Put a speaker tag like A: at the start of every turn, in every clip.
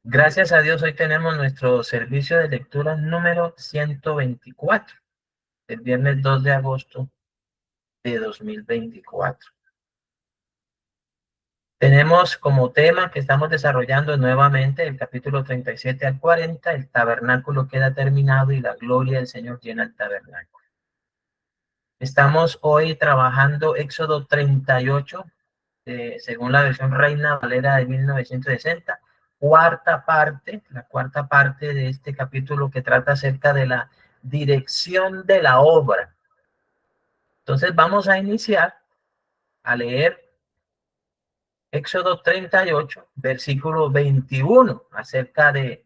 A: Gracias a Dios, hoy tenemos nuestro servicio de lectura número 124, el viernes 2 de agosto de 2024. Tenemos como tema que estamos desarrollando nuevamente el capítulo 37 al 40, el tabernáculo queda terminado y la gloria del Señor llena el tabernáculo. Estamos hoy trabajando Éxodo 38, según la versión Reina Valera de 1960, la cuarta parte de este capítulo que trata acerca de la dirección de la obra. Entonces vamos a iniciar a leer Éxodo 38, versículo 21, acerca de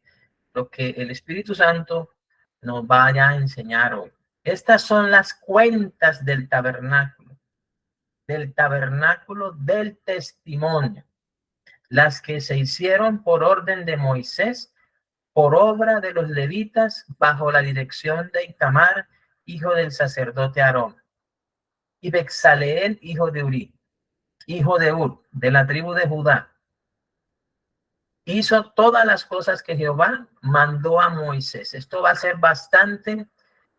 A: lo que el Espíritu Santo nos vaya a enseñar hoy. Estas son las cuentas del tabernáculo del testimonio, las que se hicieron por orden de Moisés, por obra de los levitas, bajo la dirección de Itamar, hijo del sacerdote Aarón, y Bezaleel, hijo de Uri, hijo de Ur, de la tribu de Judá. Hizo todas las cosas que Jehová mandó a Moisés. Esto va a ser bastante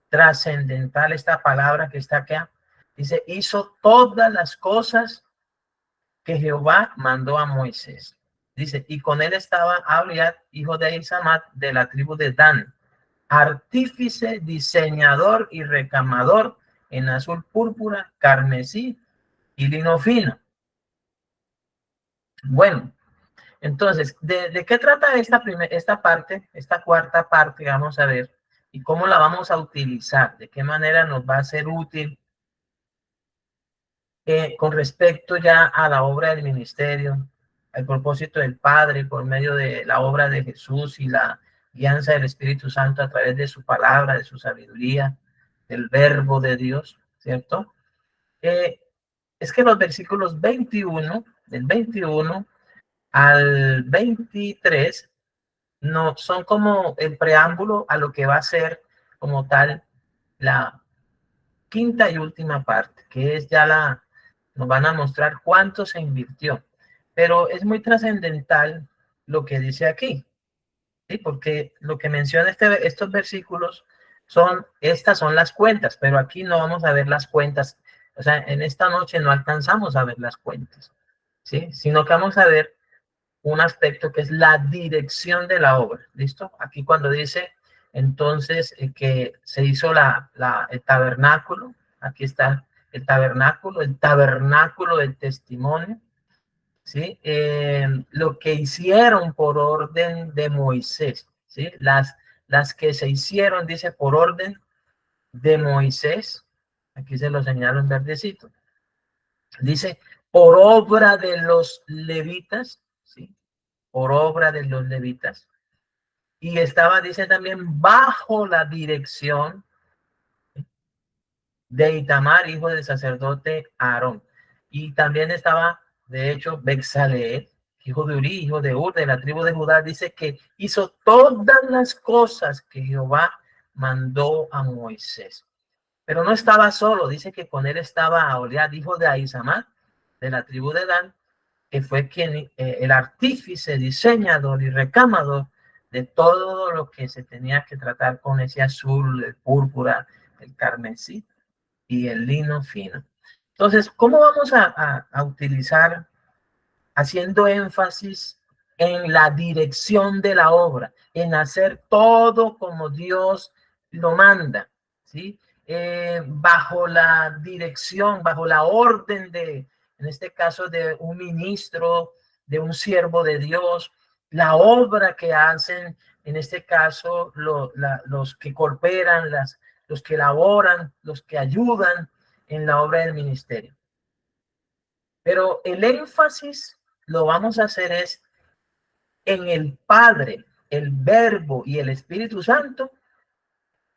A: trascendental, esta palabra que está acá. Dice, hizo todas las cosas que Jehová mandó a Moisés. Dice, y con él estaba Abiad, hijo de Isamat, de la tribu de Dan, artífice, diseñador y recamador en azul púrpura, carmesí y lino fino. Bueno, entonces, ¿de qué trata esta parte, esta cuarta parte? Vamos a ver, y cómo la vamos a utilizar, de qué manera nos va a ser útil con respecto ya a la obra del ministerio, al propósito del Padre por medio de la obra de Jesús y la guianza del Espíritu Santo a través de su palabra, de su sabiduría, del verbo de Dios, ¿cierto? Es que los versículos 21, del 21 al 23, no, son como el preámbulo a lo que va a ser como tal la quinta y última parte, que es ya nos van a mostrar cuánto se invirtió. Pero es muy trascendental lo que dice aquí, ¿sí? Porque lo que menciona estos versículos estas son las cuentas, pero aquí no vamos a ver las cuentas. O sea, en esta noche no alcanzamos a ver las cuentas, ¿sí? Sino que vamos a ver un aspecto que es la dirección de la obra. ¿Listo? Aquí cuando dice entonces que se hizo el tabernáculo, aquí está el tabernáculo del testimonio, ¿sí? Lo que hicieron por orden de Moisés, ¿sí? Las que se hicieron, dice, por orden de Moisés, aquí se lo señalo en verdecito, dice, por obra de los levitas, ¿sí? Por obra de los levitas. Y estaba, dice también, bajo la dirección de Itamar, hijo del sacerdote Aarón. Y también estaba, de hecho, Bezaleel, hijo de Uri, hijo de Ur, de la tribu de Judá, dice que hizo todas las cosas que Jehová mandó a Moisés. Pero no estaba solo, dice que con él estaba Aholiab, hijo de Ahisamach, de la tribu de Dan, que fue quien, el artífice, diseñador y recamador de todo lo que se tenía que tratar con ese azul, el púrpura, el carmesí y el lino fino. Entonces, ¿cómo vamos a utilizar, haciendo énfasis en la dirección de la obra, en hacer todo como Dios lo manda, ¿sí? Bajo la dirección, bajo la orden en este caso, de un ministro, de un siervo de Dios, la obra que hacen, en este caso, los que cooperan, los que laboran, los que ayudan en la obra del ministerio. Pero el énfasis lo vamos a hacer es en el Padre, el Verbo y el Espíritu Santo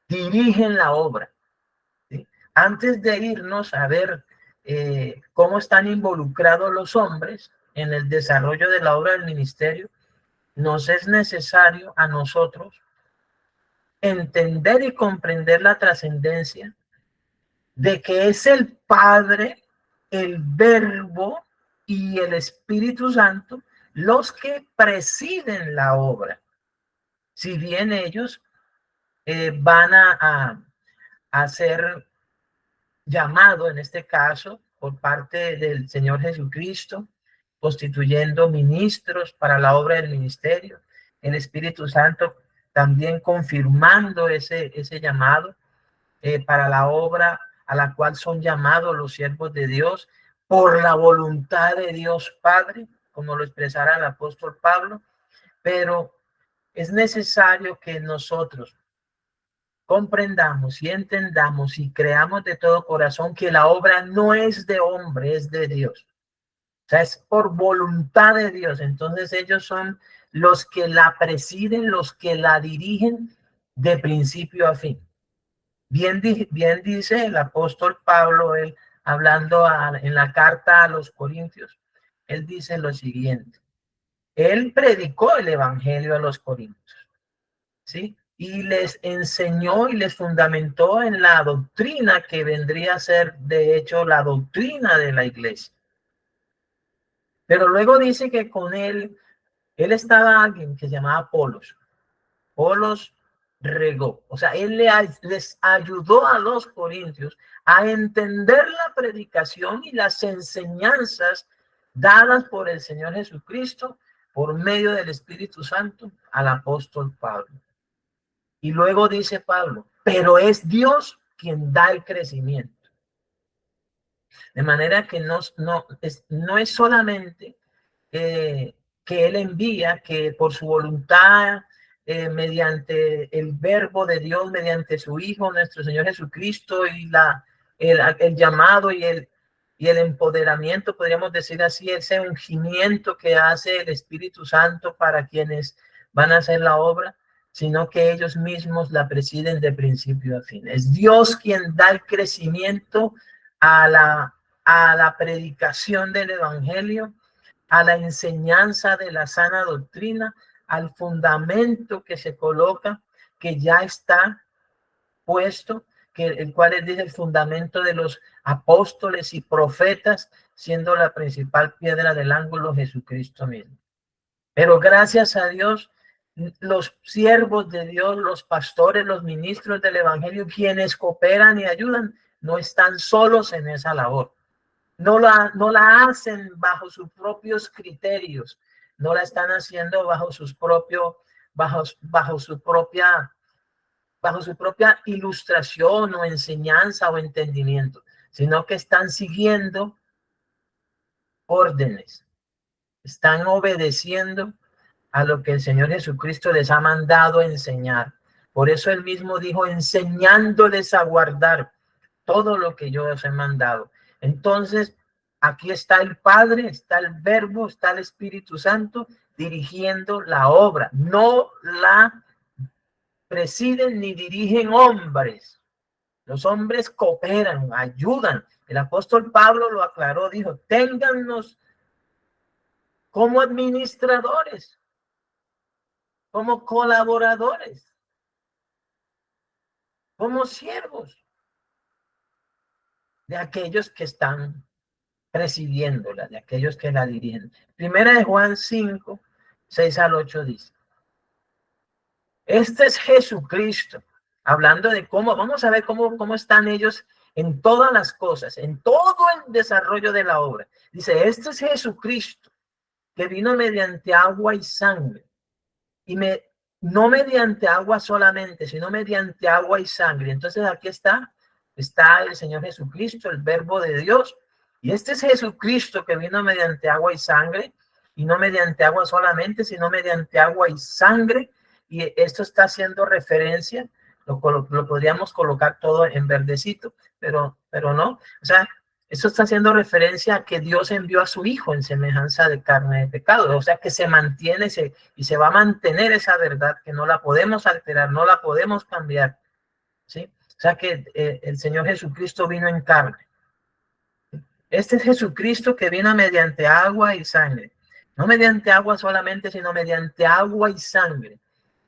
A: dirigen la obra, ¿sí? Antes de irnos a ver cómo están involucrados los hombres en el desarrollo de la obra del ministerio, nos es necesario a nosotros entender y comprender la trascendencia de que es el Padre, el Verbo y el Espíritu Santo los que presiden la obra, si bien ellos van a ser llamados, en este caso, por parte del Señor Jesucristo, constituyendo ministros para la obra del ministerio, el Espíritu Santo también confirmando ese llamado para la obra a la cual son llamados los siervos de Dios por la voluntad de Dios Padre, como lo expresará el apóstol Pablo, pero es necesario que nosotros comprendamos y entendamos y creamos de todo corazón que la obra no es de hombre, es de Dios. O sea, es por voluntad de Dios. Entonces ellos son los que la presiden, los que la dirigen de principio a fin. Bien dice el apóstol Pablo, él hablando en la carta a los Corintios, él dice lo siguiente: él predicó el evangelio a los Corintios, ¿sí? Y les enseñó y les fundamentó en la doctrina que vendría a ser, de hecho, la doctrina de la iglesia. Pero luego dice que con él estaba alguien que se llamaba Apolos. Apolos regó, o sea, él les ayudó a los corintios a entender la predicación y las enseñanzas dadas por el Señor Jesucristo por medio del Espíritu Santo al apóstol Pablo. Y luego dice Pablo, pero es Dios quien da el crecimiento. De manera que no es solamente que Él envía, que por su voluntad, mediante el verbo de Dios, mediante su Hijo, nuestro Señor Jesucristo, y el llamado y el empoderamiento, podríamos decir así, ese ungimiento que hace el Espíritu Santo para quienes van a hacer la obra, sino que ellos mismos la presiden de principio a fin. Es Dios quien da el crecimiento a la predicación del Evangelio, a la enseñanza de la sana doctrina, al fundamento que se coloca, que ya está puesto, que el cual es el fundamento de los apóstoles y profetas, siendo la principal piedra del ángulo Jesucristo mismo. Pero gracias a Dios, los siervos de Dios, los pastores, los ministros del evangelio, quienes cooperan y ayudan, no están solos en esa labor. No la hacen bajo sus propios criterios, no la están haciendo bajo sus propios, bajo su propia ilustración o enseñanza o entendimiento, sino que están siguiendo órdenes, están obedeciendo a lo que el Señor Jesucristo les ha mandado enseñar. Por eso él mismo dijo, enseñándoles a guardar todo lo que yo os he mandado. Entonces, aquí está el Padre, está el Verbo, está el Espíritu Santo dirigiendo la obra. No la presiden ni dirigen hombres. Los hombres cooperan, ayudan. El apóstol Pablo lo aclaró, dijo, téngannos como administradores, como colaboradores, como siervos de aquellos que están presidiéndola, de aquellos que la dirigen. Primera de Juan 5, 6 al 8 dice, este es Jesucristo, hablando de cómo, vamos a ver cómo están ellos en todas las cosas, en todo el desarrollo de la obra. Dice, este es Jesucristo, que vino mediante agua y sangre, y no mediante agua solamente, sino mediante agua y sangre. Entonces aquí está el Señor Jesucristo, el Verbo de Dios, y este es Jesucristo que vino mediante agua y sangre, y no mediante agua solamente, sino mediante agua y sangre. Y esto está haciendo referencia, lo podríamos colocar todo en verdecito, pero no. O sea, eso está haciendo referencia a que Dios envió a su Hijo en semejanza de carne de pecado. O sea, que se mantiene y se va a mantener esa verdad, que no la podemos alterar, no la podemos cambiar. ¿Sí? O sea, que el Señor Jesucristo vino en carne. Este es Jesucristo que vino mediante agua y sangre. No mediante agua solamente, sino mediante agua y sangre.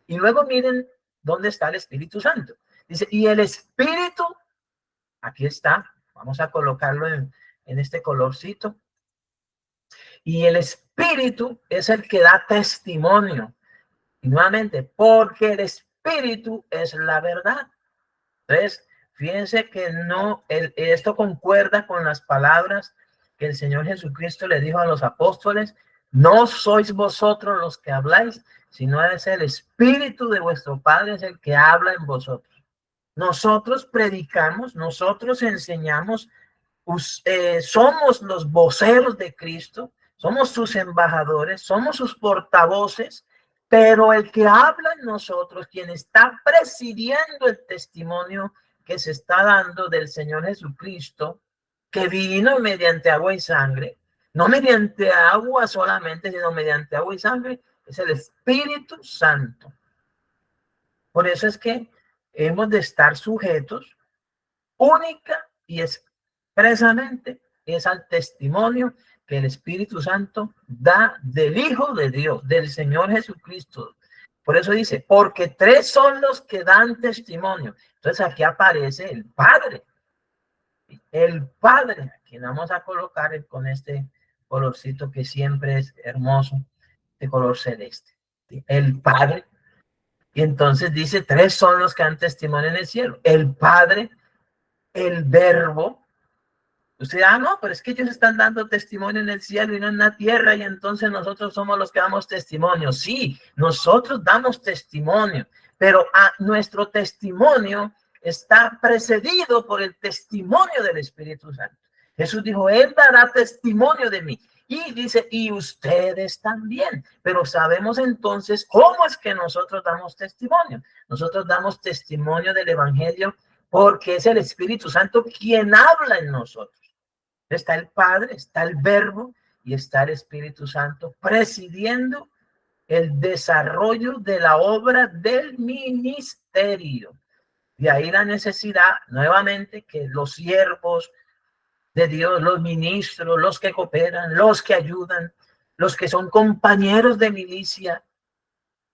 A: Y luego miren dónde está el Espíritu Santo. Dice, y el Espíritu, aquí está, vamos a colocarlo en este colorcito. Y el Espíritu es el que da testimonio. Y nuevamente, porque el Espíritu es la verdad. Entonces, fíjense que no, esto concuerda con las palabras que el Señor Jesucristo le dijo a los apóstoles: no sois vosotros los que habláis, sino es el Espíritu de vuestro Padre es el que habla en vosotros. Nosotros predicamos, nosotros enseñamos, somos los voceros de Cristo, somos sus embajadores, somos sus portavoces, pero el que habla en nosotros, quien está presidiendo el testimonio que se está dando del Señor Jesucristo, que vino mediante agua y sangre, no mediante agua solamente, sino mediante agua y sangre, es el Espíritu Santo. Por eso es que hemos de estar sujetos única y expresamente es al testimonio que el Espíritu Santo da del Hijo de Dios, del Señor Jesucristo. Por eso dice, porque tres son los que dan testimonio. Entonces aquí aparece el Padre. El Padre, aquí vamos a colocar con este colorcito que siempre es hermoso, de color celeste. El Padre. Y entonces dice, tres son los que dan testimonio en el cielo. El Padre, el Verbo. Usted, no, pero es que ellos están dando testimonio en el cielo y no en la tierra, y entonces nosotros somos los que damos testimonio. Sí, nosotros damos testimonio, pero nuestro testimonio está precedido por el testimonio del Espíritu Santo. Jesús dijo, Él dará testimonio de mí. Y dice, y ustedes también. Pero sabemos entonces cómo es que nosotros damos testimonio. Nosotros damos testimonio del Evangelio porque es el Espíritu Santo quien habla en nosotros. Está el Padre, está el Verbo y está el Espíritu Santo presidiendo el desarrollo de la obra del ministerio. De ahí la necesidad, nuevamente, que los siervos de Dios, los ministros, los que cooperan, los que ayudan, los que son compañeros de milicia,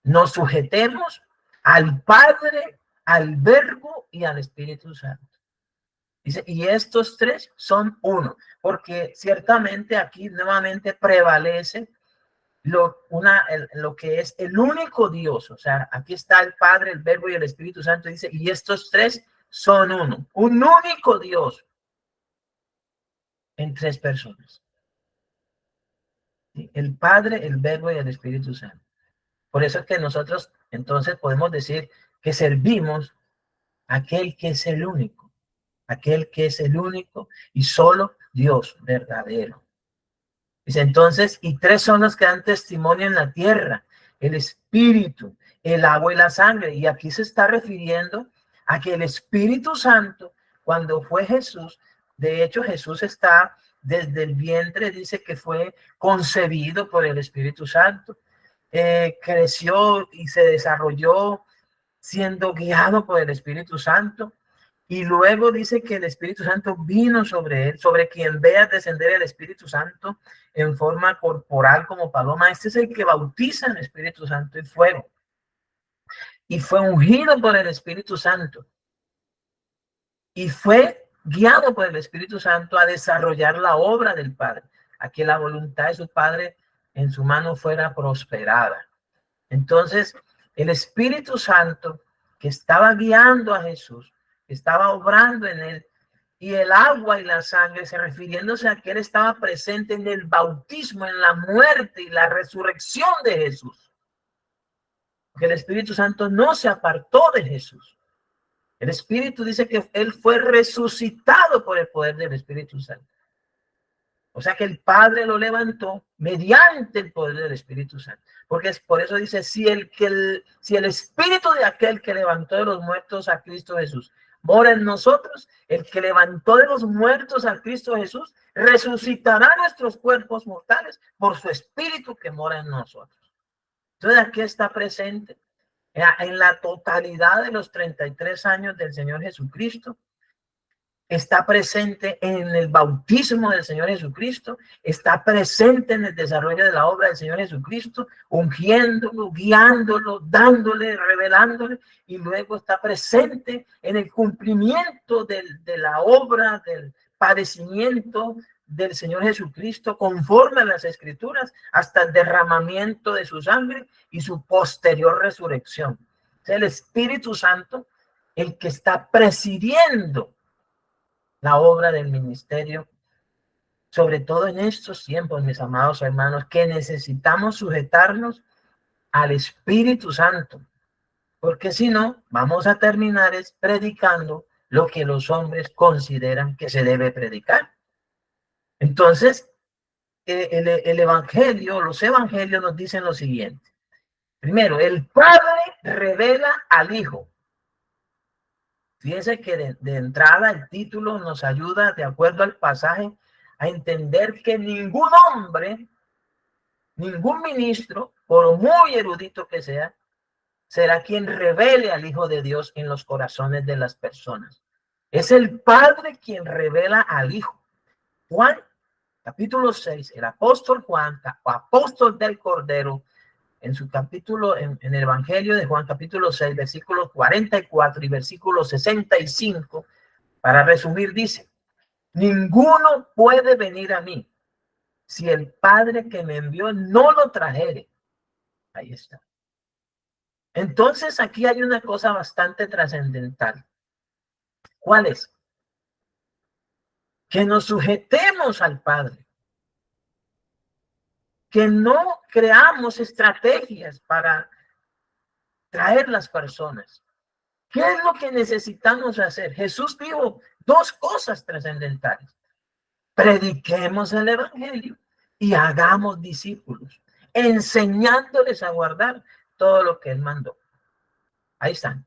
A: nos sujetemos al Padre, al Verbo y al Espíritu Santo. Dice, y estos tres son uno, porque ciertamente aquí nuevamente prevalece lo que es el único Dios. O sea, aquí está el Padre, el Verbo y el Espíritu Santo. Dice, y estos tres son uno, un único Dios en tres personas. ¿Sí? El Padre, el Verbo y el Espíritu Santo. Por eso es que nosotros entonces podemos decir que servimos a aquel que es el único. Aquel que es el único y solo Dios verdadero. Dice entonces, y tres son los que dan testimonio en la tierra, el Espíritu, el agua y la sangre. Y aquí se está refiriendo a que el Espíritu Santo, cuando fue Jesús, de hecho Jesús está desde el vientre, dice que fue concebido por el Espíritu Santo, creció y se desarrolló siendo guiado por el Espíritu Santo. Y luego dice que el Espíritu Santo vino sobre él, sobre quien vea descender el Espíritu Santo en forma corporal como paloma. Este es el que bautiza el Espíritu Santo y fuego. Y fue ungido por el Espíritu Santo. Y fue guiado por el Espíritu Santo a desarrollar la obra del Padre, a que la voluntad de su Padre en su mano fuera prosperada. Entonces, el Espíritu Santo que estaba guiando a Jesús, que estaba obrando en él, y el agua y la sangre, refiriéndose a que él estaba presente en el bautismo, en la muerte y la resurrección de Jesús. Porque el Espíritu Santo no se apartó de Jesús. El Espíritu dice que él fue resucitado por el poder del Espíritu Santo. O sea que el Padre lo levantó mediante el poder del Espíritu Santo. Porque es por eso dice, si el Espíritu de aquel que levantó de los muertos a Cristo Jesús mora en nosotros, el que levantó de los muertos a Cristo Jesús resucitará nuestros cuerpos mortales por su Espíritu que mora en nosotros. Entonces aquí está presente en la totalidad de los 33 años del Señor Jesucristo. Está presente en el bautismo del Señor Jesucristo, está presente en el desarrollo de la obra del Señor Jesucristo, ungiéndolo, guiándolo, dándole, revelándole, y luego está presente en el cumplimiento de la obra, del padecimiento, del Señor Jesucristo conforme a las Escrituras hasta el derramamiento de su sangre y su posterior resurrección. Es el Espíritu Santo el que está presidiendo la obra del ministerio, sobre todo en estos tiempos, mis amados hermanos, que necesitamos sujetarnos al Espíritu Santo, porque si no, vamos a terminar predicando lo que los hombres consideran que se debe predicar. Entonces, el Evangelio, los Evangelios nos dicen lo siguiente. Primero, el Padre revela al Hijo. Fíjense que de entrada el título nos ayuda, de acuerdo al pasaje, a entender que ningún hombre, ningún ministro, por muy erudito que sea, será quien revele al Hijo de Dios en los corazones de las personas. Es el Padre quien revela al Hijo. Juan, capítulo 6, el apóstol Juan, apóstol del Cordero, en su capítulo, en el Evangelio de Juan, capítulo 6, versículos 44 y versículo 65, para resumir, dice: ninguno puede venir a mí si el Padre que me envió no lo trajere. Ahí está. Entonces aquí hay una cosa bastante trascendental. ¿Cuál es? Que nos sujetemos al Padre. Que no creamos estrategias para traer las personas. ¿Qué es lo que necesitamos hacer? Jesús dijo dos cosas trascendentales. Prediquemos el Evangelio y hagamos discípulos, enseñándoles a guardar todo lo que Él mandó. Ahí están.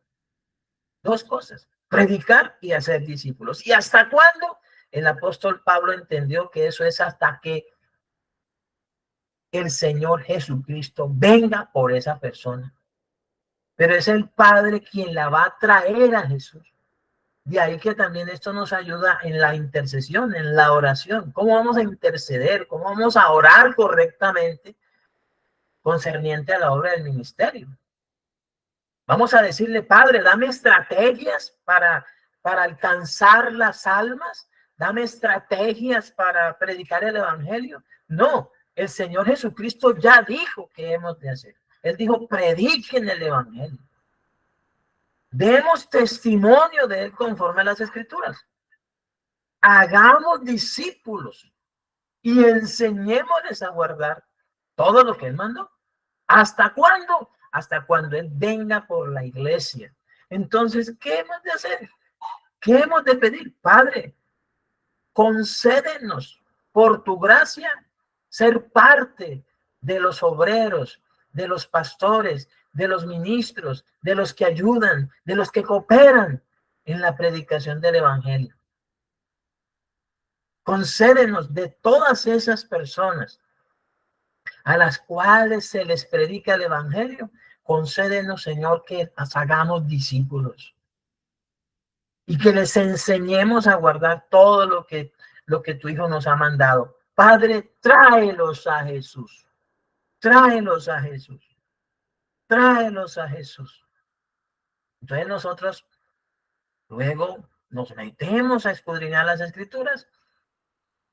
A: Dos cosas. Predicar y hacer discípulos. ¿Y hasta cuándo? El apóstol Pablo entendió que eso es hasta que el Señor Jesucristo venga por esa persona. Pero es el Padre quien la va a traer a Jesús. De ahí que también esto nos ayuda en la intercesión, en la oración. ¿Cómo vamos a interceder? ¿Cómo vamos a orar correctamente concerniente a la obra del ministerio? Vamos a decirle: Padre, dame estrategias para alcanzar las almas. Dame estrategias para predicar el Evangelio. No, el Señor Jesucristo ya dijo que hemos de hacer. Él dijo: prediquen el Evangelio. Demos testimonio de Él conforme a las Escrituras. Hagamos discípulos y enseñémosles a guardar todo lo que Él mandó. ¿Hasta cuándo? Hasta cuando Él venga por la iglesia. Entonces, ¿qué hemos de hacer? ¿Qué hemos de pedir? Padre, concédenos por tu gracia ser parte de los obreros, de los pastores, de los ministros, de los que ayudan, de los que cooperan en la predicación del Evangelio. Concédenos de todas esas personas a las cuales se les predica el Evangelio, concédenos, Señor, que hagamos discípulos y que les enseñemos a guardar todo lo que tu Hijo nos ha mandado. Padre, tráelos a Jesús. Tráelos a Jesús. Tráelos a Jesús. Entonces nosotros luego nos metemos a escudriñar las Escrituras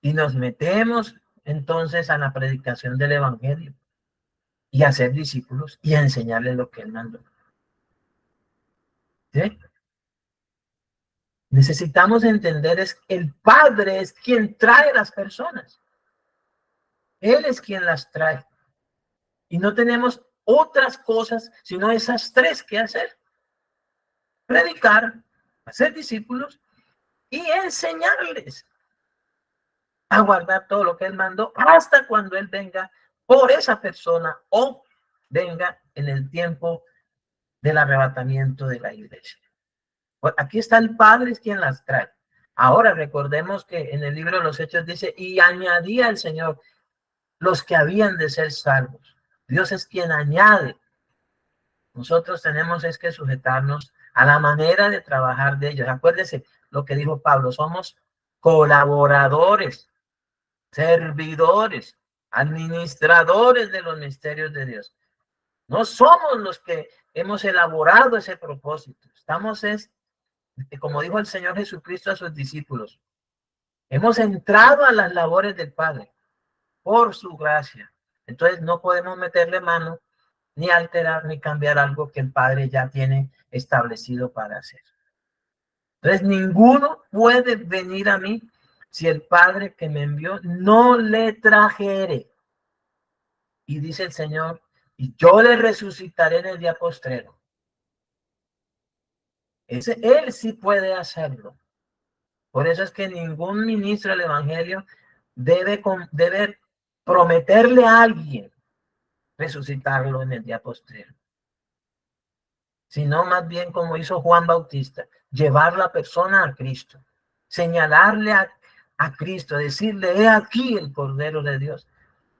A: y nos metemos entonces a la predicación del Evangelio y a hacer discípulos y a enseñarles lo que Él mandó. ¿Sí? Necesitamos entender es que el Padre es quien trae las personas. Él es quien las trae. Y no tenemos otras cosas sino esas tres que hacer: predicar, hacer discípulos y enseñarles a guardar todo lo que Él mandó hasta cuando Él venga por esa persona o venga en el tiempo del arrebatamiento de la iglesia. Pues aquí está el Padre, es quien las trae. Ahora recordemos que en el libro de los Hechos dice: y añadía el Señor los que habían de ser salvos. Dios es quien añade. Nosotros tenemos es que sujetarnos a la manera de trabajar de ellos. Acuérdense lo que dijo Pablo: somos colaboradores, servidores, administradores de los misterios de Dios. No somos los que hemos elaborado ese propósito. Estamos como dijo el Señor Jesucristo a sus discípulos: Hemos entrado a las labores del Padre por su gracia. Entonces no podemos meterle mano, ni alterar, ni cambiar algo que el Padre ya tiene establecido para hacer. Entonces ninguno puede venir a mí si el Padre que me envió no le trajere. Y dice el Señor, y yo le resucitaré en el día postrero. Él sí puede hacerlo. Por eso es que ningún ministro del Evangelio debe prometerle a alguien resucitarlo en el día postrero, sino más bien como hizo Juan Bautista, llevar la persona a Cristo, señalarle a Cristo, decirle, he aquí el Cordero de Dios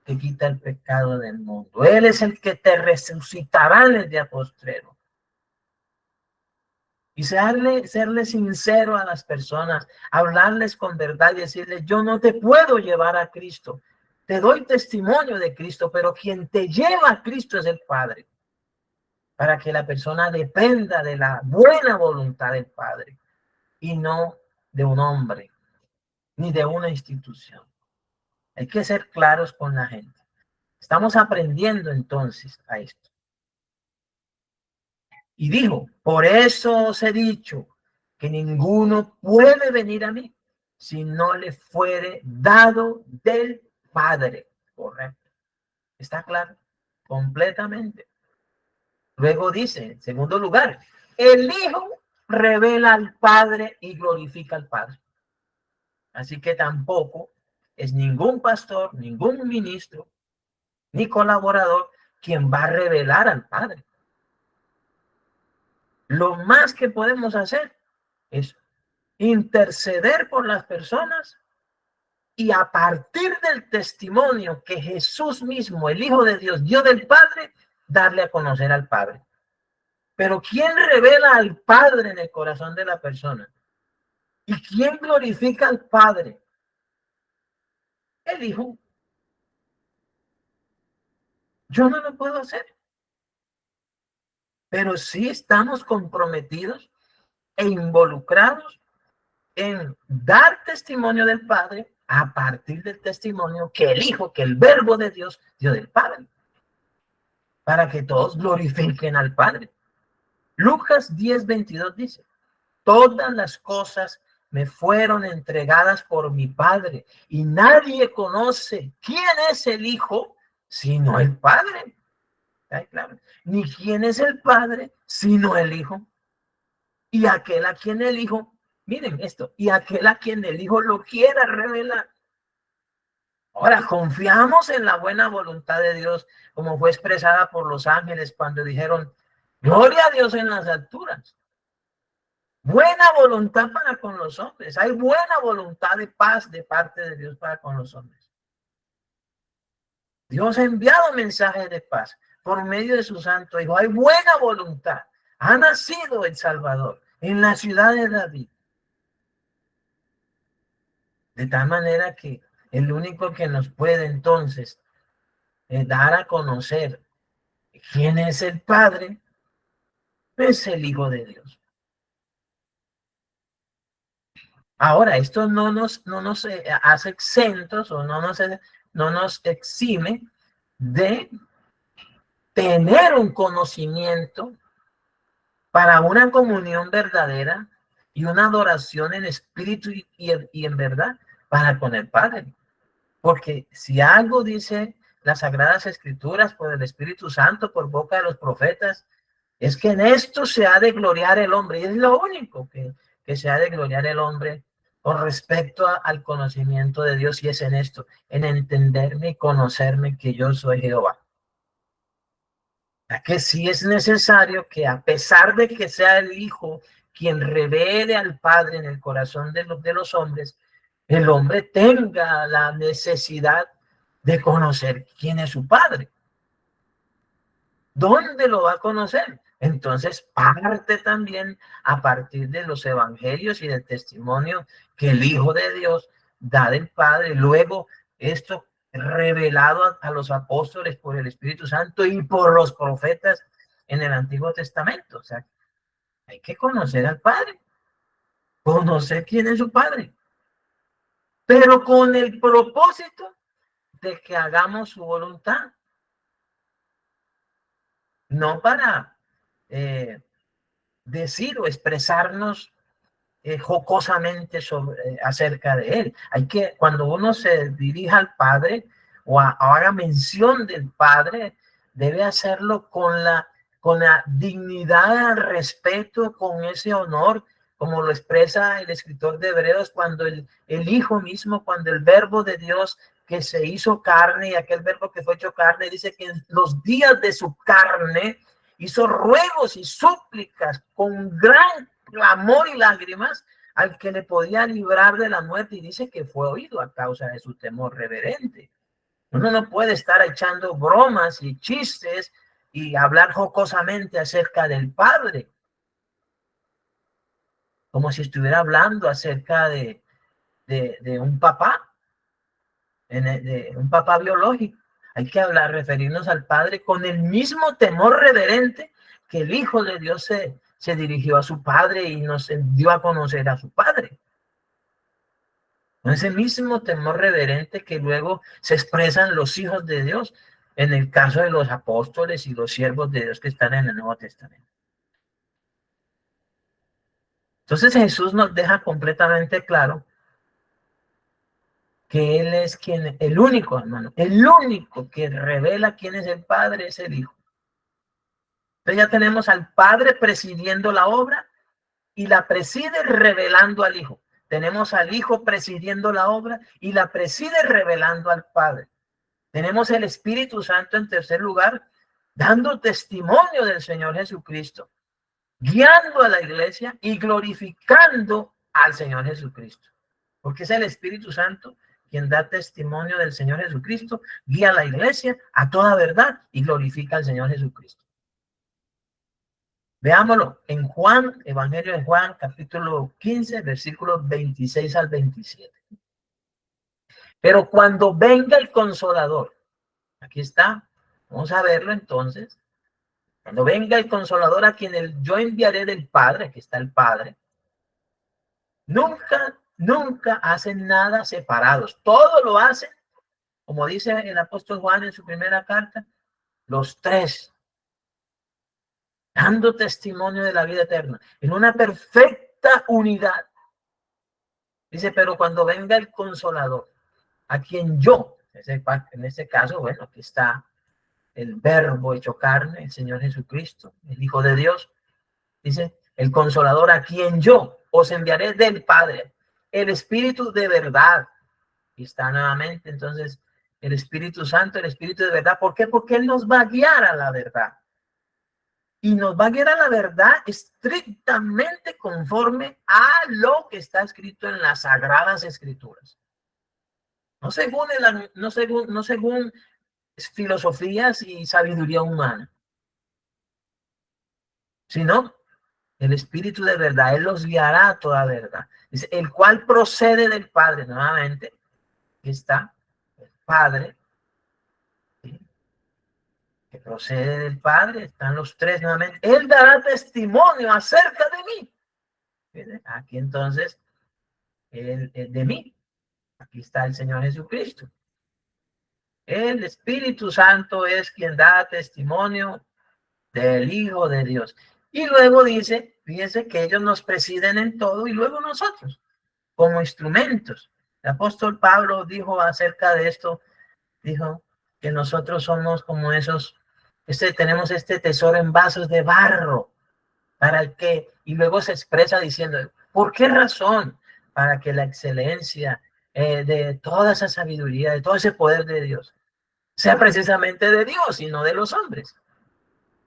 A: que quita el pecado del mundo. Él es el que te resucitará en el día postrero. Y serle sincero a las personas, hablarles con verdad y decirles, yo no te puedo llevar a Cristo. Te doy testimonio de Cristo, pero quien te lleva a Cristo es el Padre. Para que la persona dependa de la buena voluntad del Padre y no de un hombre ni de una institución. Hay que ser claros con la gente. Estamos aprendiendo entonces a esto. Y dijo, por eso os he dicho que ninguno puede venir a mí si no le fuere dado del Padre. Correcto. ¿Está claro? Completamente. Luego dice, en segundo lugar, el Hijo revela al Padre y glorifica al Padre. Así que tampoco es ningún pastor, ningún ministro, ni colaborador quien va a revelar al Padre. Lo más que podemos hacer es interceder por las personas y a partir del testimonio que Jesús mismo, el Hijo de Dios, dio del Padre, darle a conocer al Padre. Pero ¿quién revela al Padre en el corazón de la persona? ¿Y quién glorifica al Padre? El Hijo. Yo no lo puedo hacer, pero sí estamos comprometidos e involucrados en dar testimonio del Padre a partir del testimonio que el Hijo, que el Verbo de Dios dio del Padre, para que todos glorifiquen al Padre. Lucas 10:22 dice, todas las cosas me fueron entregadas por mi Padre y nadie conoce quién es el Hijo sino el Padre. ¿Está claro? Ni quién es el Padre sino el Hijo. Y aquel a quien el Hijo, miren esto, y aquel a quien el Hijo lo quiera revelar. Ahora, confiamos en la buena voluntad de Dios, como fue expresada por los ángeles cuando dijeron, gloria a Dios en las alturas. Buena voluntad para con los hombres. Hay buena voluntad de paz de parte de Dios para con los hombres. Dios ha enviado mensajes de paz por medio de su santo Hijo. Hay buena voluntad. Ha nacido el Salvador en la ciudad de David. De tal manera que el único que nos puede entonces dar a conocer quién es el Padre es el Hijo de Dios. Ahora, esto no nos hace exentos o no nos exime de tener un conocimiento para una comunión verdadera y una adoración en espíritu y en verdad para con el Padre. Porque si algo dice las Sagradas Escrituras por el Espíritu Santo, por boca de los profetas, es que en esto se ha de gloriar el hombre. Y es lo único que se ha de gloriar el hombre con respecto al conocimiento de Dios. Y es en esto, en entenderme y conocerme que yo soy Jehová. Ya que sí es necesario que a pesar de que sea el Hijo quien revele al Padre en el corazón de los hombres, el hombre tenga la necesidad de conocer quién es su Padre. ¿Dónde lo va a conocer? Entonces parte también a partir de los evangelios y del testimonio que el Hijo de Dios da del Padre. Luego esto revelado a los apóstoles por el Espíritu Santo y por los profetas en el Antiguo Testamento. O sea, hay que conocer al Padre, conocer quién es su Padre. pero con el propósito de que hagamos su voluntad, no para decir o expresarnos jocosamente acerca de él. Hay que, cuando uno se dirija al Padre o haga mención del Padre, debe hacerlo con la dignidad, el respeto, con ese honor, como lo expresa el escritor de Hebreos, cuando el Hijo mismo, cuando el Verbo de Dios que se hizo carne, y aquel Verbo que fue hecho carne, dice que en los días de su carne hizo ruegos y súplicas con gran clamor y lágrimas al que le podía librar de la muerte, y dice que fue oído a causa de su temor reverente. Uno no puede estar echando bromas y chistes y hablar jocosamente acerca del Padre, como si estuviera hablando acerca de un papá, de un papá biológico. Hay que hablar, referirnos al Padre con el mismo temor reverente que el Hijo de Dios se dirigió a su Padre y nos dio a conocer a su Padre. Con ese mismo temor reverente que luego se expresan los hijos de Dios en el caso de los apóstoles y los siervos de Dios que están en el Nuevo Testamento. Entonces Jesús nos deja completamente claro que Él es quien, el único, hermano, el único que revela quién es el Padre es el Hijo. Entonces ya tenemos al Padre presidiendo la obra y la preside revelando al Hijo. Tenemos al Hijo presidiendo la obra y la preside revelando al Padre. Tenemos el Espíritu Santo en tercer lugar, dando testimonio del Señor Jesucristo, guiando a la iglesia y glorificando al Señor Jesucristo. Porque es el Espíritu Santo quien da testimonio del Señor Jesucristo, guía a la iglesia a toda verdad y glorifica al Señor Jesucristo. Veámoslo en Juan, Evangelio de Juan, capítulo 15, versículos 26 al 27. Pero cuando venga el Consolador, aquí está, vamos a verlo entonces. Cuando venga el Consolador a quien yo enviaré del Padre, aquí está el Padre, nunca hacen nada separados. Todo lo hacen, como dice el apóstol Juan en su primera carta, los tres, dando testimonio de la vida eterna, en una perfecta unidad. Dice, pero cuando venga el Consolador, a quien yo, en este caso, bueno, aquí está el Verbo hecho carne, el Señor Jesucristo, el Hijo de Dios. Dice, el Consolador a quien yo os enviaré del Padre, el Espíritu de verdad. Y está nuevamente, entonces, el Espíritu Santo, el Espíritu de verdad. ¿Por qué? Porque Él nos va a guiar a la verdad. Y nos va a guiar a la verdad estrictamente conforme a lo que está escrito en las Sagradas Escrituras. No según filosofías y sabiduría humana, sino el Espíritu de verdad. Él los guiará a toda verdad. Dice, el cual procede del Padre. Nuevamente, está el Padre, ¿sí?, que procede del Padre. Están los tres nuevamente. Él dará testimonio acerca de mí. ¿Sí? Aquí entonces, el de mí. Aquí está el Señor Jesucristo. El Espíritu Santo es quien da testimonio del Hijo de Dios. Y luego dice, fíjense que ellos nos presiden en todo y luego nosotros, como instrumentos. El apóstol Pablo dijo acerca de esto, dijo que nosotros somos como esos, tenemos este tesoro en vasos de barro, para el que, y luego se expresa diciendo, ¿por qué razón? Para que la excelencia de toda esa sabiduría, de todo ese poder de Dios, sea precisamente de Dios y no de los hombres.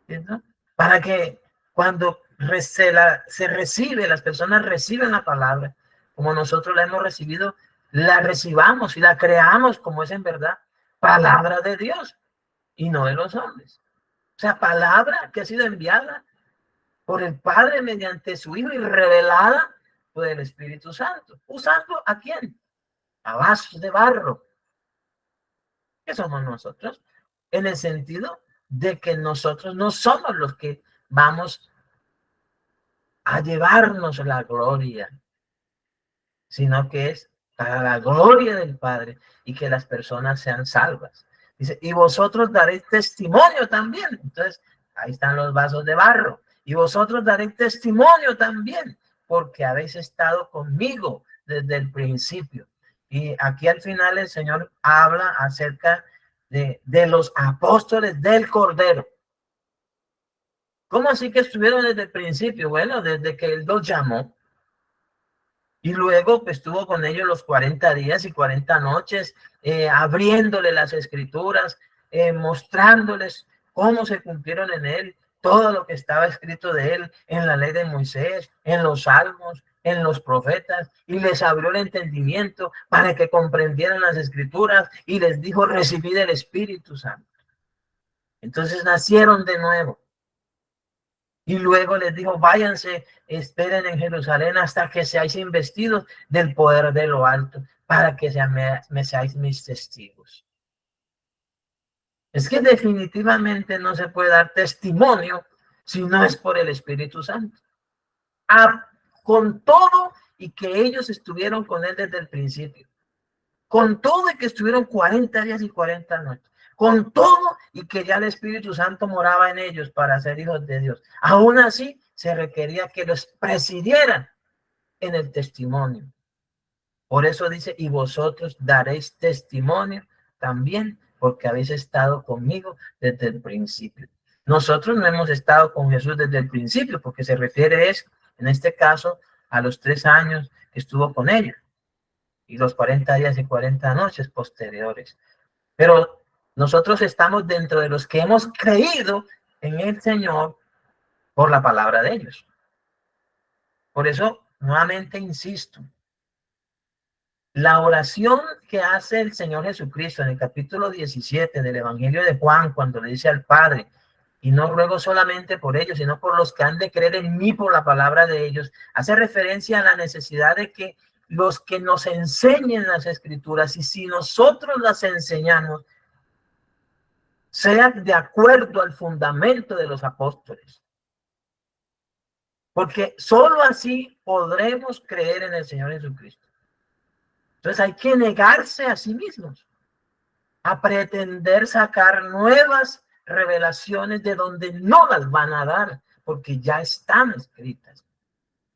A: ¿Entiendes? Para que cuando se recibe, las personas reciben la palabra, como nosotros la hemos recibido, la recibamos y la creamos como es en verdad, palabra de Dios y no de los hombres. O sea, palabra que ha sido enviada por el Padre mediante su Hijo y revelada por el Espíritu Santo. ¿Usando a quién? A vasos de barro. ¿Qué somos nosotros? En el sentido de que nosotros no somos los que vamos a llevarnos la gloria, sino que es para la gloria del Padre y que las personas sean salvas. Dice, y vosotros daréis testimonio también. Entonces, ahí están los vasos de barro. Y vosotros daréis testimonio también, porque habéis estado conmigo desde el principio. Y aquí al final el Señor habla acerca de los apóstoles del Cordero. ¿Cómo así que estuvieron desde el principio? Bueno, desde que Él los llamó. Y luego pues estuvo con ellos los 40 días y 40 noches, abriéndole las escrituras, mostrándoles cómo se cumplieron en Él, todo lo que estaba escrito de Él en la ley de Moisés, en los salmos, en los profetas, y les abrió el entendimiento para que comprendieran las escrituras y les dijo, recibid el Espíritu Santo. Entonces nacieron de nuevo. Y luego les dijo, váyanse, esperen en Jerusalén hasta que seáis investidos del poder de lo alto, para que me seáis mis testigos. Es que definitivamente no se puede dar testimonio si no es por el Espíritu Santo. Con todo y que ellos estuvieron con él desde el principio. Con todo y que estuvieron 40 días y 40 noches. Con todo y que ya el Espíritu Santo moraba en ellos para ser hijos de Dios. Aún así, se requería que los presidieran en el testimonio. Por eso dice, y vosotros daréis testimonio también, porque habéis estado conmigo desde el principio. Nosotros no hemos estado con Jesús desde el principio, porque se refiere en este caso, a los 3 años que estuvo con ellos y los 40 días y 40 noches posteriores. Pero nosotros estamos dentro de los que hemos creído en el Señor por la palabra de ellos. Por eso, nuevamente insisto, la oración que hace el Señor Jesucristo en el capítulo 17 del Evangelio de Juan, cuando le dice al Padre, y no ruego solamente por ellos, sino por los que han de creer en mí por la palabra de ellos, hace referencia a la necesidad de que los que nos enseñen las Escrituras, y si nosotros las enseñamos, sean de acuerdo al fundamento de los apóstoles. Porque solo así podremos creer en el Señor Jesucristo. Entonces hay que negarse a sí mismos, a pretender sacar nuevas revelaciones de donde no las van a dar, porque ya están escritas.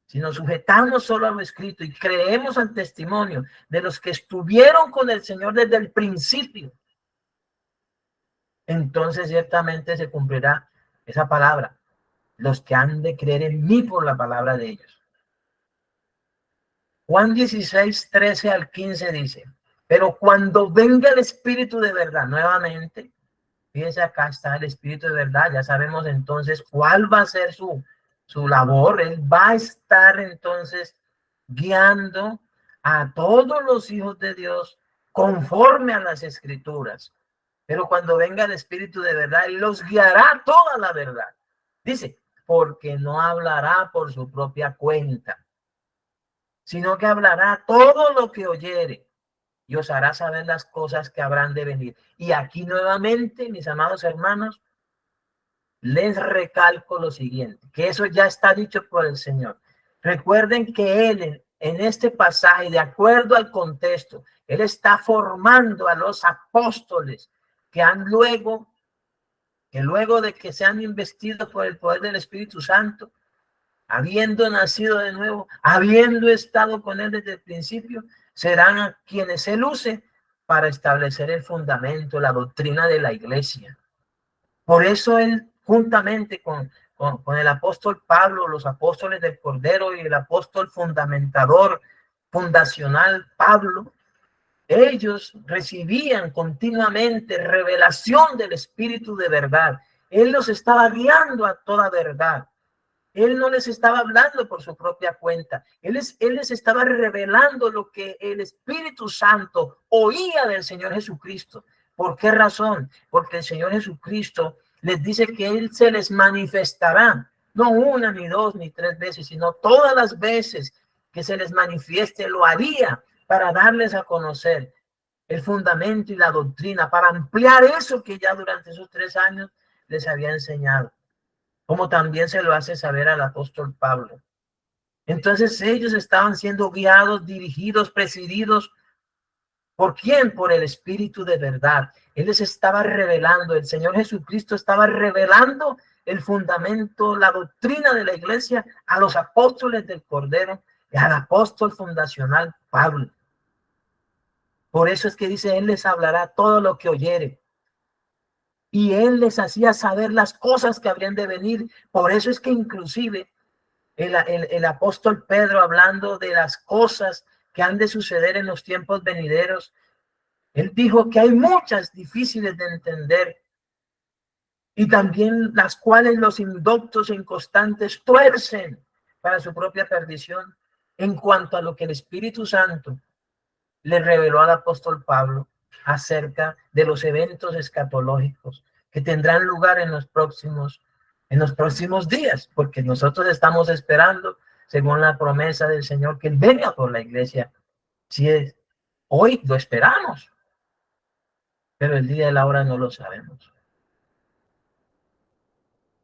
A: Si nos sujetamos solo a lo escrito y creemos al testimonio de los que estuvieron con el Señor desde el principio, entonces ciertamente se cumplirá esa palabra, los que han de creer en mí por la palabra de ellos. Juan 16, 13 al 15 dice, pero cuando venga el Espíritu de verdad, nuevamente, fíjense, acá está el Espíritu de verdad, ya sabemos entonces cuál va a ser su labor. Él va a estar entonces guiando a todos los hijos de Dios conforme a las Escrituras. Pero cuando venga el Espíritu de verdad, Él los guiará toda la verdad. Dice, porque no hablará por su propia cuenta, sino que hablará todo lo que oyere y os hará saber las cosas que habrán de venir. Y aquí nuevamente, mis amados hermanos, les recalco lo siguiente, que eso ya está dicho por el Señor. Recuerden que Él en este pasaje, de acuerdo al contexto, Él está formando a los apóstoles que luego de que sean investidos por el poder del Espíritu Santo, habiendo nacido de nuevo, habiendo estado con Él desde el principio, serán a quienes Él use para establecer el fundamento, la doctrina de la iglesia. Por eso Él, juntamente con el apóstol Pablo, los apóstoles del Cordero y el apóstol fundamentador, fundacional Pablo, ellos recibían continuamente revelación del Espíritu de verdad. Él los estaba guiando a toda verdad. Él no les estaba hablando por su propia cuenta. Él les estaba revelando lo que el Espíritu Santo oía del Señor Jesucristo. ¿Por qué razón? Porque el Señor Jesucristo les dice que Él se les manifestará, no una, ni dos, ni tres veces, sino todas las veces que se les manifieste, lo haría para darles a conocer el fundamento y la doctrina, para ampliar eso que ya durante esos 3 años les había enseñado, como también se lo hace saber al apóstol Pablo. Entonces ellos estaban siendo guiados, dirigidos, presididos. ¿Por quién? Por el Espíritu de verdad. Él les estaba revelando, el Señor Jesucristo estaba revelando el fundamento, la doctrina de la iglesia a los apóstoles del Cordero y al apóstol fundacional Pablo. Por eso es que dice, Él les hablará todo lo que oyere. Y Él les hacía saber las cosas que habrían de venir. Por eso es que inclusive el apóstol Pedro, hablando de las cosas que han de suceder en los tiempos venideros, él dijo que hay muchas difíciles de entender y también las cuales los indoctos e inconstantes tuercen para su propia perdición, en cuanto a lo que el Espíritu Santo le reveló al apóstol Pablo acerca de los eventos escatológicos que tendrán lugar en los próximos días, porque nosotros estamos esperando, según la promesa del Señor, que Él venga por la iglesia. Si es hoy, lo esperamos, pero el día y la hora no lo sabemos.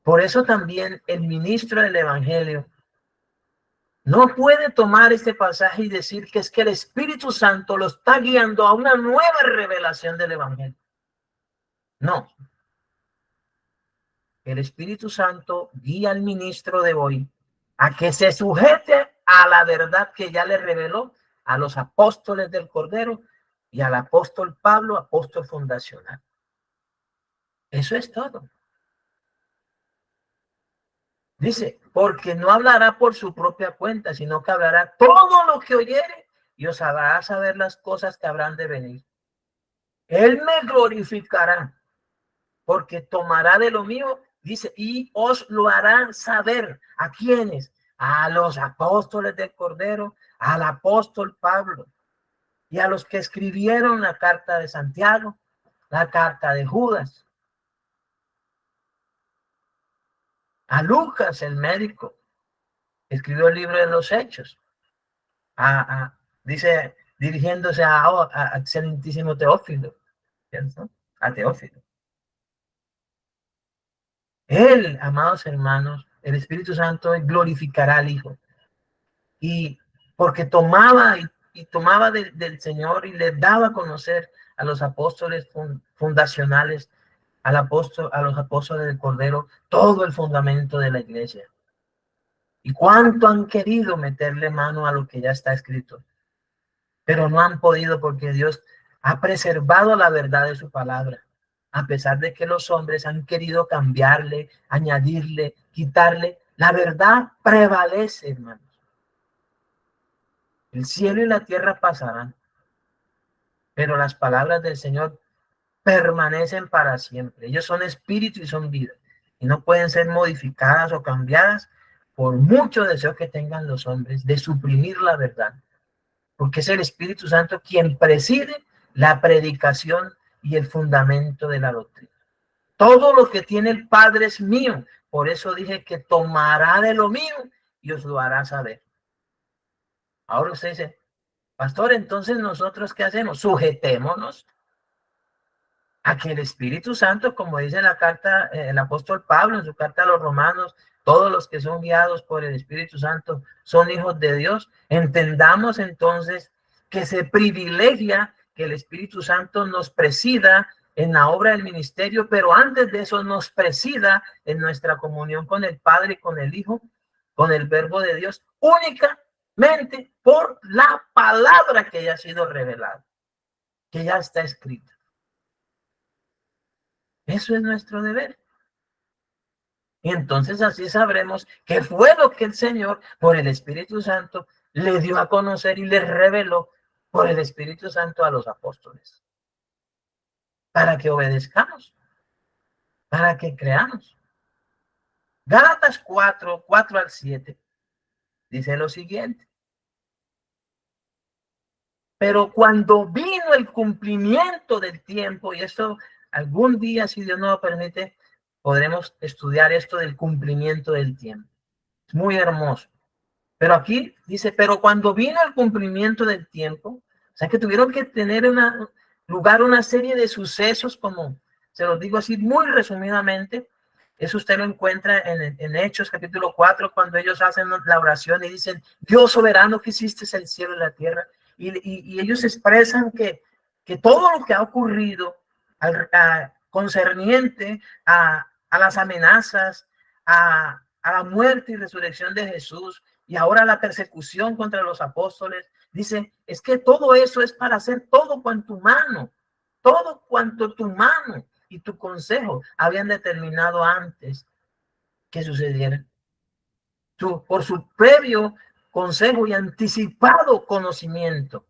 A: Por eso también el ministro del Evangelio no puede tomar este pasaje y decir que es que el Espíritu Santo lo está guiando a una nueva revelación del Evangelio. No. El Espíritu Santo guía al ministro de hoy a que se sujete a la verdad que ya le reveló a los apóstoles del Cordero y al apóstol Pablo, apóstol fundacional. Eso es todo. Dice, porque no hablará por su propia cuenta, sino que hablará todo lo que oyere y os hará saber las cosas que habrán de venir. Él me glorificará, porque tomará de lo mío, dice, y os lo hará saber. ¿A quiénes? A los apóstoles del Cordero, al apóstol Pablo y a los que escribieron la carta de Santiago, la carta de Judas, a Lucas, el médico, escribió el libro de los Hechos, dice, dirigiéndose a excelentísimo Teófilo, ¿cierto? A Teófilo. Él, amados hermanos, el Espíritu Santo glorificará al Hijo. Y porque tomaba y tomaba del Señor y le daba a conocer a los apóstoles fundacionales, a los apóstoles del Cordero, todo el fundamento de la iglesia. Y cuánto han querido meterle mano a lo que ya está escrito, pero no han podido porque Dios ha preservado la verdad de su palabra, a pesar de que los hombres han querido cambiarle, añadirle, quitarle. La verdad prevalece, hermanos. El cielo y la tierra pasarán, pero las palabras del Señor permanecen para siempre. Ellos son espíritu y son vida, y no pueden ser modificadas o cambiadas por mucho deseo que tengan los hombres de suprimir la verdad, porque es el Espíritu Santo quien preside la predicación y el fundamento de la doctrina. Todo lo que tiene el Padre es mío, por eso dije que tomará de lo mío y os lo hará saber. Ahora usted dice, pastor, entonces nosotros ¿qué hacemos? Sujetémonos a que el Espíritu Santo, como dice la carta, el apóstol Pablo en su carta a los romanos, todos los que son guiados por el Espíritu Santo son hijos de Dios. Entendamos entonces que se privilegia que el Espíritu Santo nos presida en la obra del ministerio, pero antes de eso nos presida en nuestra comunión con el Padre y con el Hijo, con el Verbo de Dios, únicamente por la palabra que ya ha sido revelada, que ya está escrita. Eso es nuestro deber. Y entonces así sabremos qué fue lo que el Señor, por el Espíritu Santo, le dio a conocer y le reveló por el Espíritu Santo a los apóstoles. Para que obedezcamos, para que creamos. Gálatas 4:4-7, dice lo siguiente. Pero cuando vino el cumplimiento del tiempo, y esto algún día, si Dios nos lo permite, podremos estudiar esto del cumplimiento del tiempo. Es muy hermoso. Pero aquí dice, pero cuando vino el cumplimiento del tiempo, o sea que tuvieron que tener lugar una serie de sucesos, como se los digo así muy resumidamente, Eso usted lo encuentra en Hechos capítulo 4, cuando ellos hacen la oración y dicen, Dios soberano que hiciste el cielo y la tierra. Y ellos expresan que todo lo que ha ocurrido concerniente a las amenazas, a la muerte y resurrección de Jesús, y ahora la persecución contra los apóstoles, dice, es que todo eso es para hacer todo cuanto tu mano y tu consejo habían determinado antes que sucediera. Por su previo consejo y anticipado conocimiento.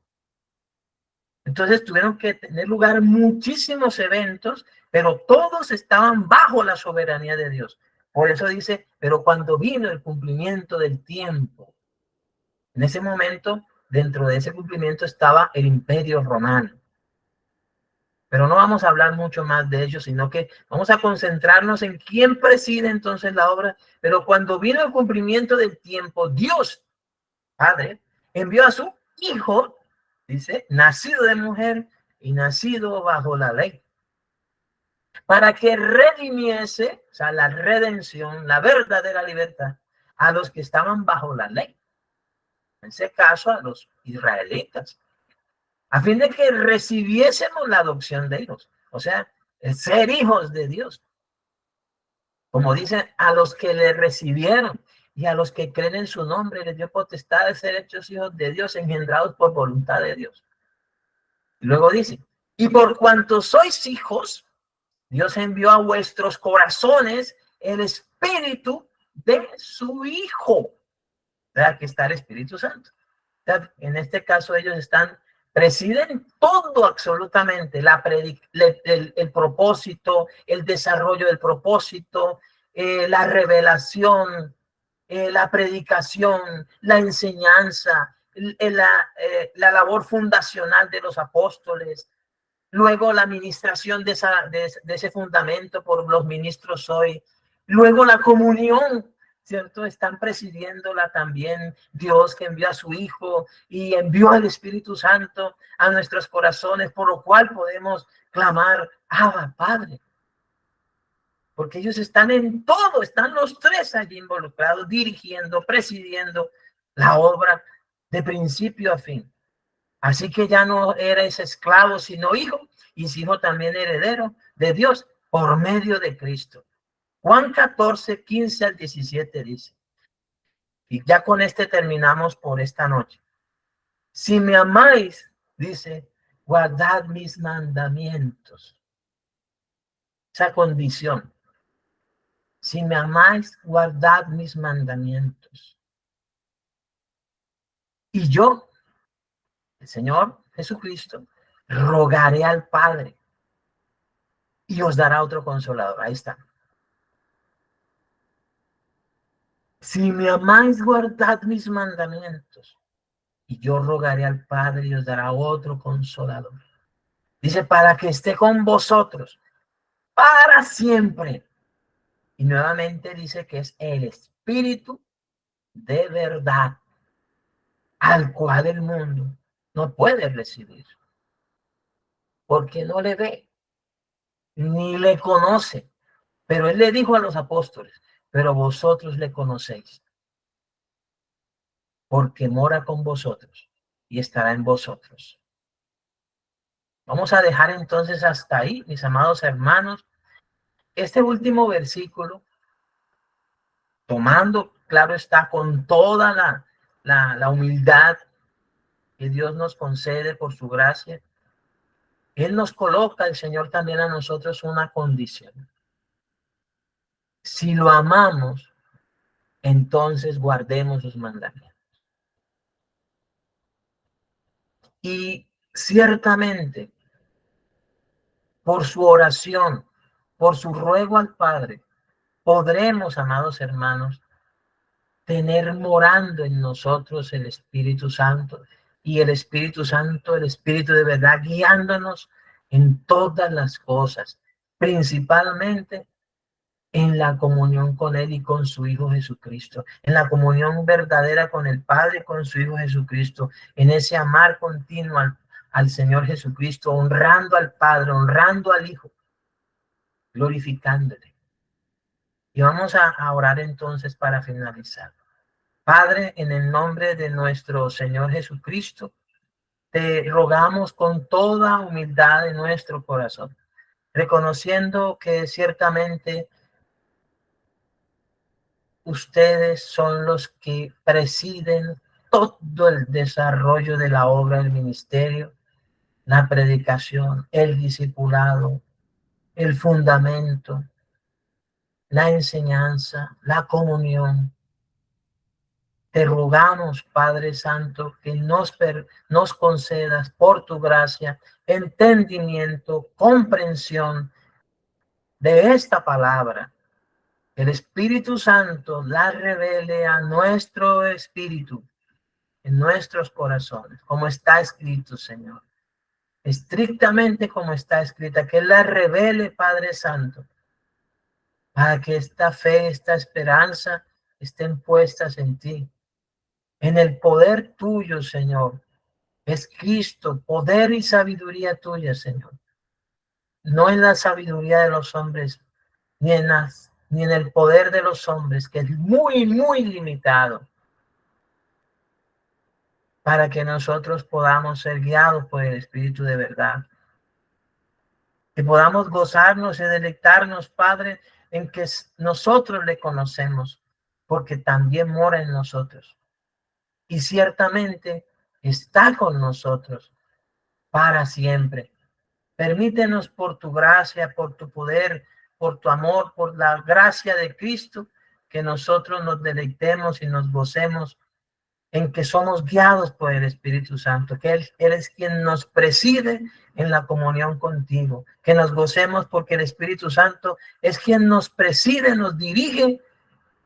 A: Entonces tuvieron que tener lugar muchísimos eventos, pero todos estaban bajo la soberanía de Dios. Por eso dice, pero cuando vino el cumplimiento del tiempo, en ese momento, dentro de ese cumplimiento estaba el Imperio Romano. Pero no vamos a hablar mucho más de ello, sino que vamos a concentrarnos en quién preside entonces la obra. Pero cuando vino el cumplimiento del tiempo, Dios, Padre, envió a su Hijo, dice, nacido de mujer y nacido bajo la ley, para que redimiese, o sea, la redención, la verdadera libertad, a los que estaban bajo la ley. En ese caso, a los israelitas, a fin de que recibiésemos la adopción de hijos, o sea, el ser hijos de Dios. Como dice, a los que le recibieron y a los que creen en su nombre, les dio potestad de ser hechos hijos de Dios, engendrados por voluntad de Dios. Y luego dice, y por cuanto sois hijos, Dios envió a vuestros corazones el espíritu de su Hijo. O sea, que está el Espíritu Santo. O sea, en este caso ellos presiden todo absolutamente, el propósito, el desarrollo del propósito, la revelación, la predicación, la enseñanza, la labor fundacional de los apóstoles, luego la administración de ese fundamento por los ministros hoy, luego la comunión, ¿cierto? Están presidiéndola también Dios, que envió a su Hijo y envió al Espíritu Santo a nuestros corazones, por lo cual podemos clamar, Abba, Padre. Porque ellos están en todo, están los tres allí involucrados, dirigiendo, presidiendo la obra de principio a fin. Así que ya no eres esclavo, sino hijo, y si hijo también heredero de Dios por medio de Cristo. Juan 14, 15 al 17 dice, y ya con este terminamos por esta noche. Si me amáis, dice, guardad mis mandamientos. Esa condición. Si me amáis, guardad mis mandamientos. Y yo, el Señor Jesucristo, rogaré al Padre y os dará otro consolador. Ahí está. Si me amáis, guardad mis mandamientos. Y yo rogaré al Padre y os dará otro consolador. Dice, para que esté con vosotros para siempre. Y nuevamente dice que es el Espíritu de verdad, al cual el mundo no puede recibir, porque no le ve, ni le conoce. Pero él le dijo a los apóstoles, pero vosotros le conocéis, porque mora con vosotros y estará en vosotros. Vamos a dejar entonces hasta ahí, mis amados hermanos, este último versículo, tomando, claro está, con toda la humildad que Dios nos concede por su gracia. Él nos coloca, el Señor también a nosotros, una condición. Si lo amamos, entonces guardemos sus mandamientos. Y ciertamente, por su oración, por su ruego al Padre, podremos, amados hermanos, tener morando en nosotros el Espíritu Santo, y el Espíritu Santo, el Espíritu de verdad, guiándonos en todas las cosas, principalmente en la comunión con Él y con su Hijo Jesucristo, en la comunión verdadera con el Padre y con su Hijo Jesucristo, en ese amar continuo al Señor Jesucristo, honrando al Padre, honrando al Hijo, glorificándole. Y vamos a orar entonces para finalizar. Padre, en el nombre de nuestro Señor Jesucristo, te rogamos con toda humildad de nuestro corazón, reconociendo que ciertamente ustedes son los que presiden todo el desarrollo de la obra del ministerio, la predicación, el discipulado, el fundamento, la enseñanza, la comunión. Te rogamos, Padre Santo, que nos concedas por tu gracia entendimiento, comprensión de esta palabra. El Espíritu Santo la revele a nuestro espíritu, en nuestros corazones, como está escrito, Señor. Estrictamente como está escrita, que la revele, Padre Santo, para que esta fe, esta esperanza estén puestas en ti, en el poder tuyo, Señor. Es Cristo, poder y sabiduría tuya, Señor. No en la sabiduría de los hombres, ni en el poder de los hombres, que es muy, muy limitado, para que nosotros podamos ser guiados por el Espíritu de verdad. Que podamos gozarnos y deleitarnos, Padre, en que nosotros le conocemos, porque también mora en nosotros. Y ciertamente está con nosotros para siempre. Permítenos por tu gracia, por tu poder, por tu amor, por la gracia de Cristo, que nosotros nos deleitemos y nos gocemos en que somos guiados por el Espíritu Santo, que Él es quien nos preside en la comunión contigo, que nos gocemos porque el Espíritu Santo es quien nos preside, nos dirige,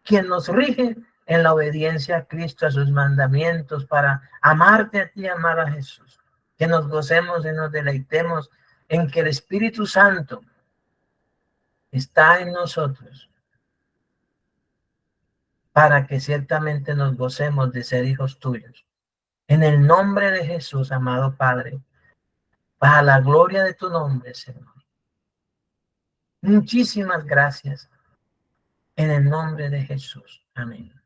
A: quien nos rige en la obediencia a Cristo, a sus mandamientos, para amarte a ti, amar a Jesús. Que nos gocemos y nos deleitemos en que el Espíritu Santo está en nosotros, para que ciertamente nos gocemos de ser hijos tuyos. En el nombre de Jesús, amado Padre, para la gloria de tu nombre, Señor. Muchísimas gracias. En el nombre de Jesús. Amén.